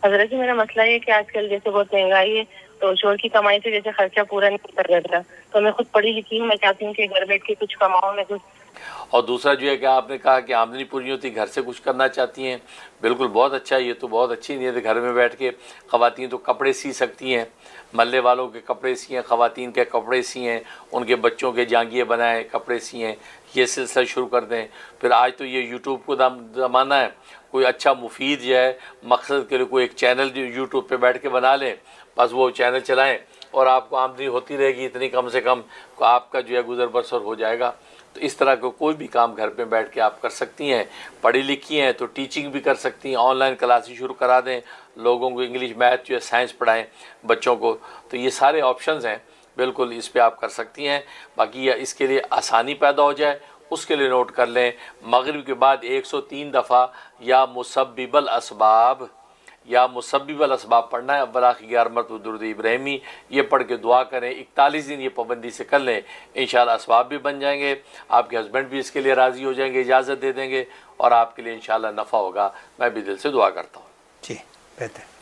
حضرت جی میرا مسئلہ یہ ہے کہ آج کل جیسے بہت مہنگائی ہے تو شوہر کی کمائی سے جیسے خرچہ پورا نہیں کر رہا، تو میں خود پڑھی لکھی ہوں، میں چاہتی ہوں کہ گھر بیٹھ کے کچھ کماؤں میں کچھ. اور دوسرا جو ہے کہ آپ نے کہا کہ آمدنی پوری نہیں ہوتی، گھر سے کچھ کرنا چاہتی ہیں، بالکل بہت اچھا، یہ تو بہت اچھی نیت ہے. گھر میں بیٹھ کے خواتین تو کپڑے سی سکتی ہیں، محلے والوں کے کپڑے سیئیں، خواتین کے کپڑے سیئیں، ان کے بچوں کے جانگیے بنائیں، کپڑے سیئیں، یہ سلسلہ شروع کر دیں. پھر آج تو یہ یوٹیوب کو زمانہ ہے، کوئی اچھا مفید جو ہے مقصد کے لیے کوئی ایک چینل جو یوٹیوب پہ بیٹھ کے بنا لیں، بس وہ چینل چلائیں اور آپ کو آمدنی ہوتی رہے گی اتنی، کم سے کم آپ کا جو ہے گزر بسر ہو جائے گا. تو اس طرح کا کوئی بھی کام گھر پہ بیٹھ کے آپ کر سکتی ہیں. پڑھی لکھی ہیں تو ٹیچنگ بھی کر سکتی ہیں، آن لائن کلاسز شروع کرا دیں، لوگوں کو انگلش میتھ جو ہے سائنس پڑھائیں بچوں کو. تو یہ سارے آپشنز ہیں، بالکل اس پہ آپ کر سکتی ہیں. باقی اس کے لیے آسانی پیدا ہو جائے اس کے لیے نوٹ کر لیں، مغرب کے بعد 103 دفعہ یا مسبب الاسباب پڑھنا ہے. براخی 11 مرتبہ درود ابراہیمی یہ پڑھ کے دعا کریں. 41 دن یہ پابندی سے کر لیں، انشاءاللہ اسباب بھی بن جائیں گے، آپ کے ہسبینڈ بھی اس کے لیے راضی ہو جائیں گے، اجازت دے دیں گے، اور آپ کے لیے انشاءاللہ نفع ہوگا. میں بھی دل سے دعا کرتا ہوں. جی بہتر.